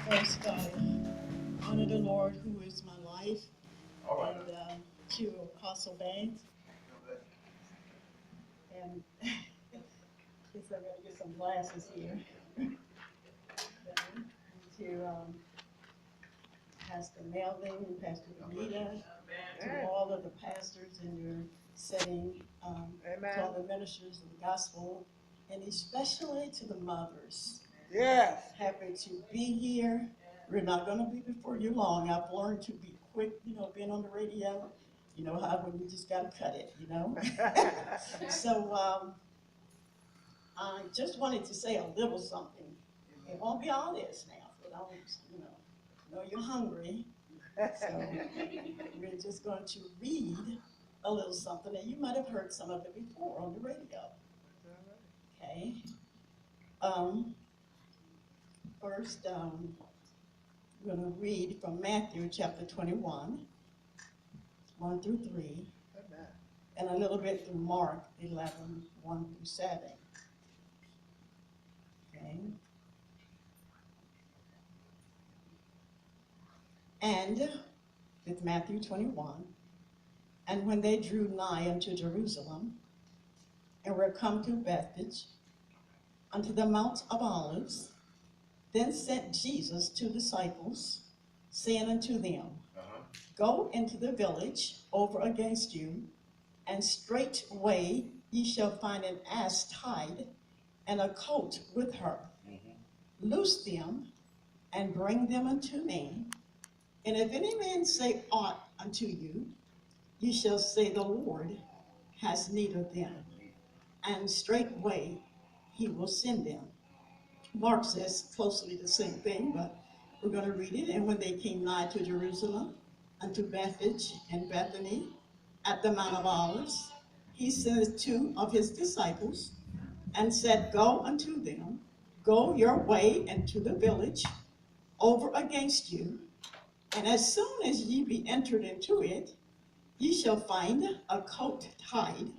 First, honor the Lord who is my life, All right. and to Apostle Banks, and guess I gotta get some glasses here. And to Pastor Melvin and Pastor Anita, to all of the pastors in your setting, to all the ministers of the gospel, and especially to the mothers. Yes. Happy to be here. We're not going to be before you long. I've learned to be quick, being on the radio. You know how when you just got to cut it. So I just wanted to say a little something. It won't be all this now, but I know you're hungry. So we're just going to read a little something, and you might have heard some of it before on the radio. Okay. First, we're going to read from Matthew chapter 21, 1 through 3, and a little bit through Mark 11, 1 through 7. Okay. And with Matthew 21, and when they drew nigh unto Jerusalem, and were come to Bethphage, unto the Mount of Olives, then sent Jesus two disciples, saying unto them, Go into the village over against you, and straightway ye shall find an ass tied, and a colt with her. Loose them, and bring them unto me. And if any man say aught unto you, you shall say, The Lord has need of them, and straightway he will send them. Mark says closely the same thing, but we're going to read it. And when they came nigh to Jerusalem, unto Bethphage and Bethany, at the Mount of Olives, he sent two of his disciples, and said, Go unto them, go your way into the village over against you, and as soon as ye be entered into it, ye shall find a colt tied,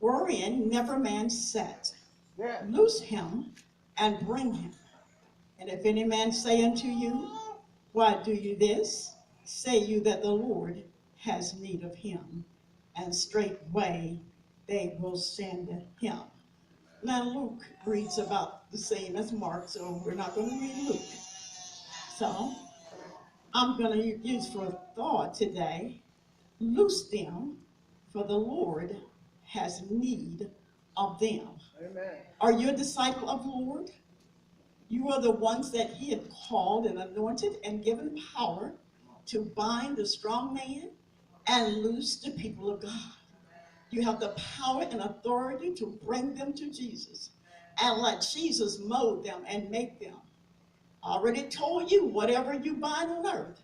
wherein never man sat. Loose him, and bring him. And if any man say unto you, Why do you this? Say you that the Lord has need of him, and straightway they will send him. Now Luke reads about the same as Mark, so we're not going to read Luke. So I'm going to use for thought today, loose them, for the Lord has need of them. Amen. Are you a disciple of the Lord? You are the ones that he had called and anointed and given power to bind the strong man and loose the people of God. You have the power and authority to bring them to Jesus and let Jesus mold them and make them. I already told you, whatever you bind on earth,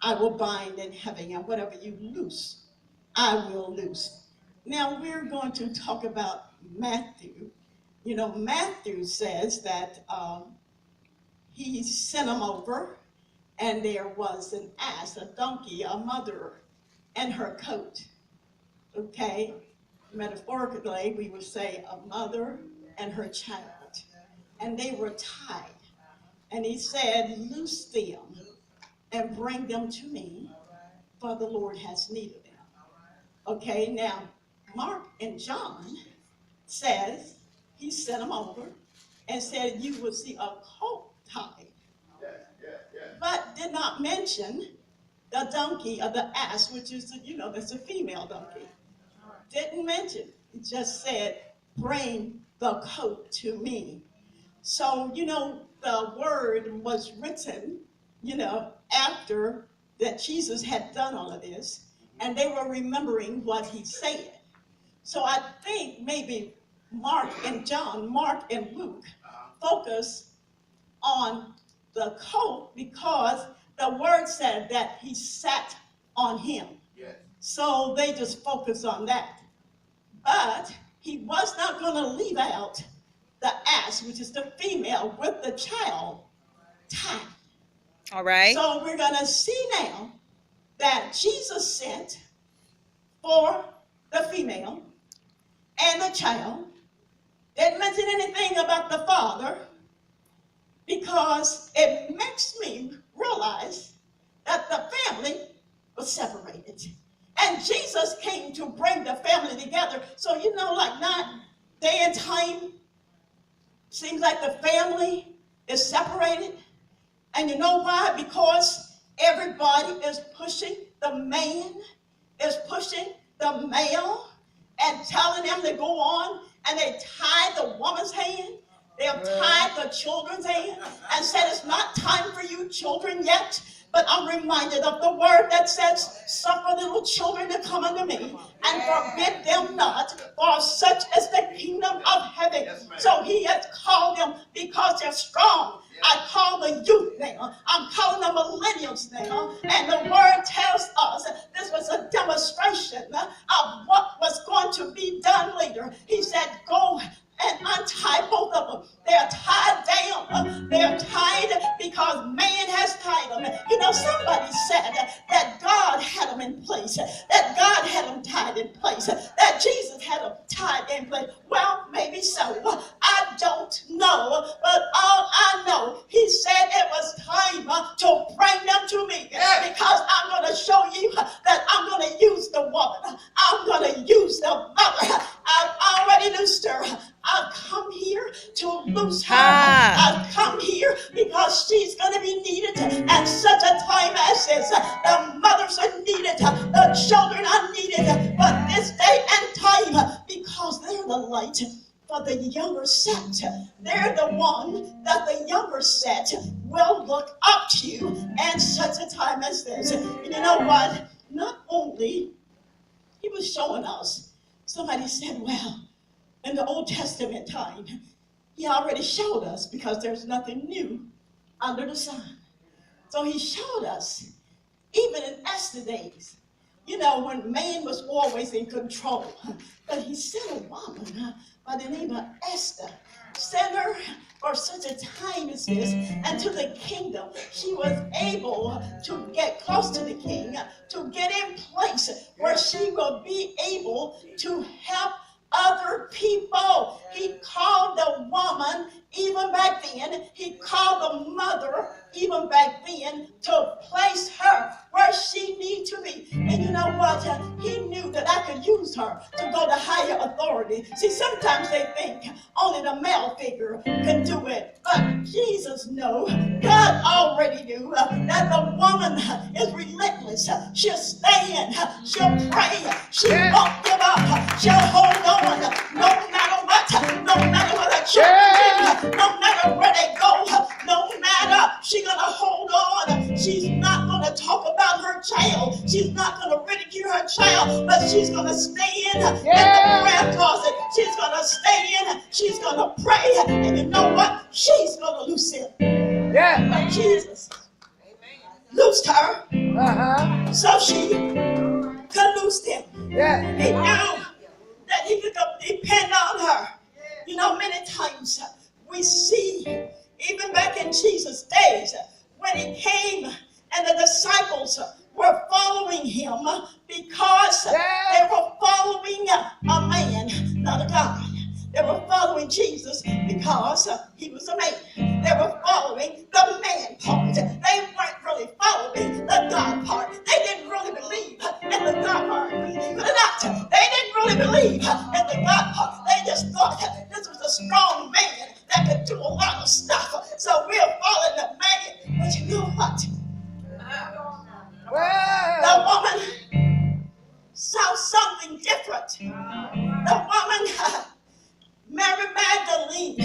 I will bind in heaven, and whatever you loose, I will loose. Now we're going to talk about Matthew. Matthew says that he sent them over, and there was an ass, a donkey, a mother, and her coat. Okay? Metaphorically, we would say a mother and her child. And they were tied. And he said, Loose them and bring them to me, for the Lord has need of them. Okay, now, Mark and John says he sent them over and said you would see a colt tied, but did not mention the donkey or the ass, which is, that's a female donkey. Didn't mention. It just said, bring the coat to me. So, the word was written, after that Jesus had done all of this, and they were remembering what he said. So I think maybe Mark and Luke focus on the coat because the word said that he sat on him. Yes. So they just focus on that. But he was not going to leave out the ass, which is the female, with the child tied. All right. So we're going to see now that Jesus sent for the female and the child. Didn't mention anything about the father because because it makes me realize that the family was separated. And Jesus came to bring the family together. So, like not day and time, seems like the family is separated. And you know why? Because everybody is pushing the man, is pushing the male, and telling them to go on. And they tied the woman's hand. They have tied the children's hand and said, it's not time for you children yet. But I'm reminded of the word that says, suffer little children to come unto me and forbid them not, for such is the kingdom of heaven. Yes, so he has called them because they're strong. I call the youth now. I'm calling the millennials now. And the word tells us this was a demonstration of what was going to be done later. He said, go and untie both of them. They're tied down. They're tied because man has tied them. Somebody said that God had them in place, that God had them tied in place, that Jesus had them tied in place. Well, maybe so. I don't know, but all I know, he said it was time to bring them to me, because I'm going to show you that I'm going to use the woman. I'm going to use the mother. I've already loosed her. I've come here to loose her. I've come here because she's going to be needed at such a time as this. The mothers are needed. The children are needed. But this day and time, because they're the light for the younger set. They're the one that the younger set will look up to at such a time as this. And you know what? Not only he was showing us, somebody said, well, in the Old Testament time, he already showed us because there's nothing new under the sun. So he showed us, even in Esther days, when man was always in control. But he sent a woman by the name of Esther, sent her for such a time as this, and to the kingdom. She was able to get close to the king, to get in place where she will be able to help other people. He called the woman even back then. He called the mother even back then to place her where she needs to be. And you know what? He knew that I could use her to go to higher authority. See, sometimes they think only the male figure can do it. But Jesus knew, God already knew that the woman is relentless. She'll stand, she'll pray, she won't give up, she'll hold on no matter what, no matter what the children do, no matter where they go, no matter, she's going to hold on. She's not going to talk about her child. She's not going to ridicule her child, but she's going to stand in the prayer closet. She's going to stand. She's going to pray. And you know what? She's going to loose him. But Jesus loosed her so she could loose him. He knew that he could depend on her. Many times we see, even back in Jesus' days, when he came and the disciples were following him because they were following a man, not a God. They were following Jesus because he was a man. They were following the man part. They weren't really following the God part. They didn't really believe in the God part. Believe it or not, they didn't really believe in the God part. They just thought this was a strong man that could do a lot of stuff. So we're following the man. But you know what? The woman saw something different. The woman, Mary Magdalene,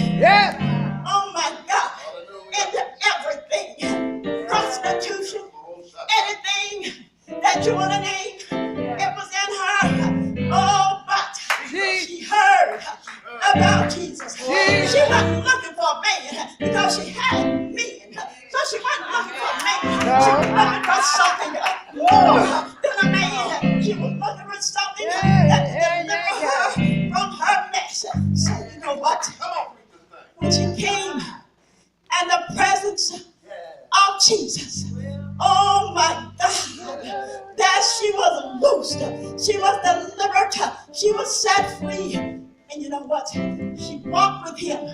oh my God, into everything, prostitution, anything that you want to name, it was in her. Oh, but she heard about Jesus. She wasn't looking for a man because she had men. So she wasn't looking for a man. She was looking for something more than a man. She was looking for something that could deliver her from her mess. So you know what? When she came in the presence of Jesus, oh my God, that she was loosed. She was delivered. She was set free. And you know what? She walked with him,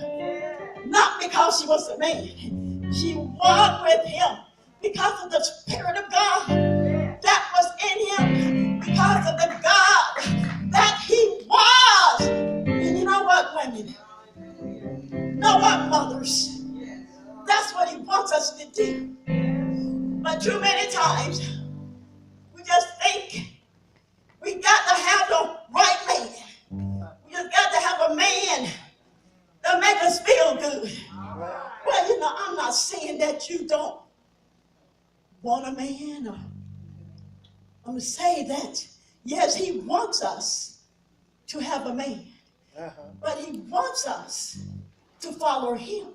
not because she was a man, She walked with him because of the Spirit of God that was in him, because of the God that he was. And you know what, women? Know what, mothers? That's what he wants us to do. But too many times, we just think we got to have the right man. We just got to have a man that make us feel good. Well, you know, I'm not saying that you don't want a man. Or I'm going to say that, yes, he wants us to have a man. But he wants us to follow him.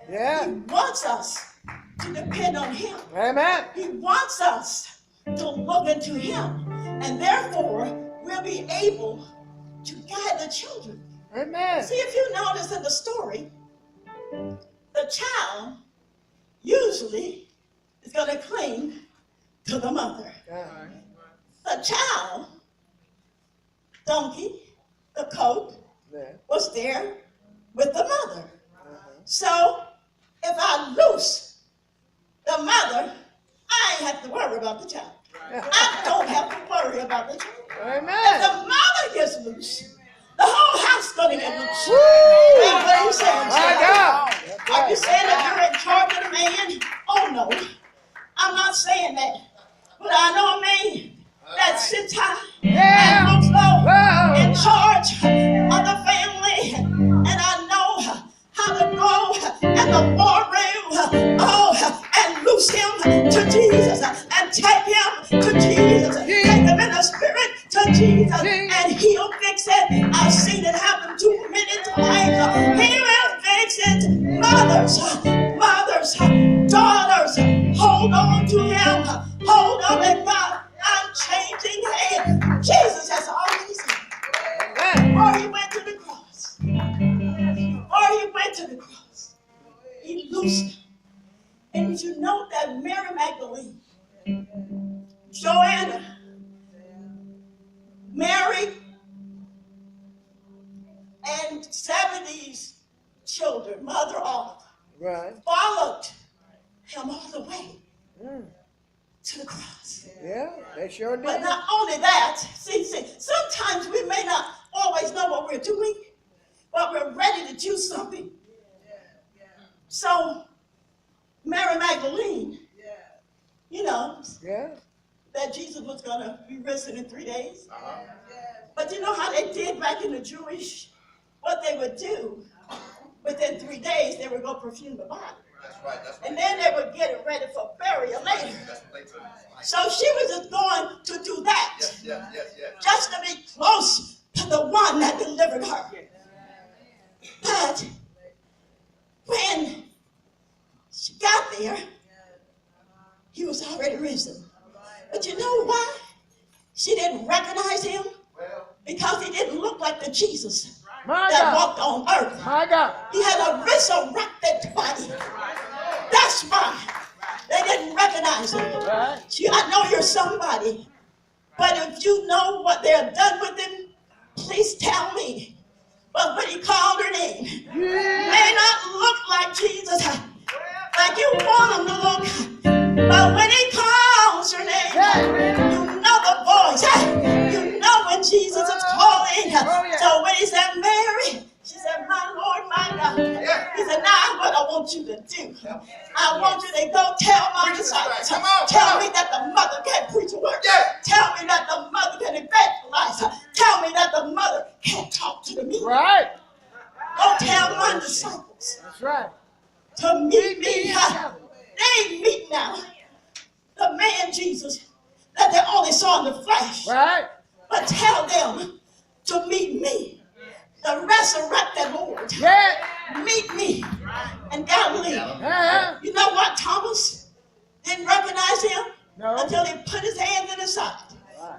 Yeah. He wants us to depend on him. Amen. He wants us to look into him. And therefore, we'll be able to guide the children. Amen. See, if you notice in the story, the child usually is going to cling to the mother. The child, donkey, the coat, was there with the mother. So, if I loose the mother, I ain't have to worry about the child. I don't have to worry about the child. Amen. If the mother gets loose, the whole house is going to get loose. What are you saying, child? Are you saying that you're in charge of the man? Oh, no. I'm not saying that. But I know a man that sits high and looks low, in charge of the family. And I know how to go in the war room, and loose him to Jesus, and take him to Jesus, take him in the spirit to Jesus, and he'll fix it. I've seen it happen too many times. He will fix it. Mothers, daughters, hold on to him. Hold on to God. I'm changing hands. Jesus has already said, or he went to the cross. Or he went to the cross. He loosed him. And did you note that Mary Magdalene, Joanna, Mary, and 70's children, mother of, followed him all the way to the cross. Yeah, they sure did. But not only that, see, sometimes we may not always know what we're doing, but we're ready to do something. So, Mary Magdalene, you know, that Jesus was going to be risen in 3 days. But you know how they did back in the Jewish, what they would do, within 3 days, they would go perfume the body. And then they would get it ready for burial later. So she was just going to do that. Just to be close to the one that delivered her. But when she got there, he was already risen. But you know why she didn't recognize him? Because he didn't look like the Jesus that walked on earth. He had a resurrected body. That's why they didn't recognize him. See, I know you're somebody, but if you know what they're done with him, please tell me. But when he called her name, may not look like Jesus, like you want him to look. But when he calls her name, you know the voice. You know when Jesus is calling. So when he said, Mary, she said, my Lord, my God. He said, now what I want you to do. I want you to go tell my disciples. Tell me that the mother can't preach a word. Tell me that the mother can evangelize. Tell me that the mother can't talk to the meeting. Go tell my disciples. To meet me. They ain't meet now the man Jesus that they only saw in the flesh. But tell them to meet me, the resurrected Lord. Meet me in Galilee. You know what? Thomas didn't recognize him until he put his hands in his side.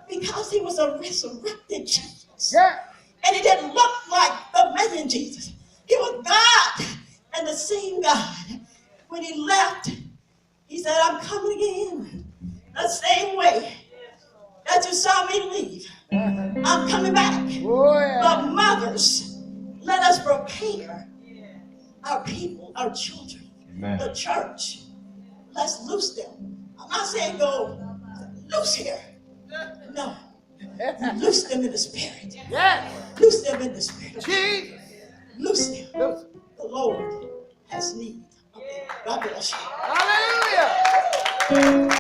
Because he was a resurrected Jesus. And he didn't look like the man Jesus. He was God and the same God. When he left, he said, I'm coming again. The same way that you saw me leave. I'm coming back. But mothers, let us prepare our people, our children, Amen. The church, let's loose them. I'm not saying go loose here. No. Loose them in the spirit. Yes. Loose them in the spirit. Jesus. Loose them. Loose. The Lord has need of them. God bless you. Hallelujah.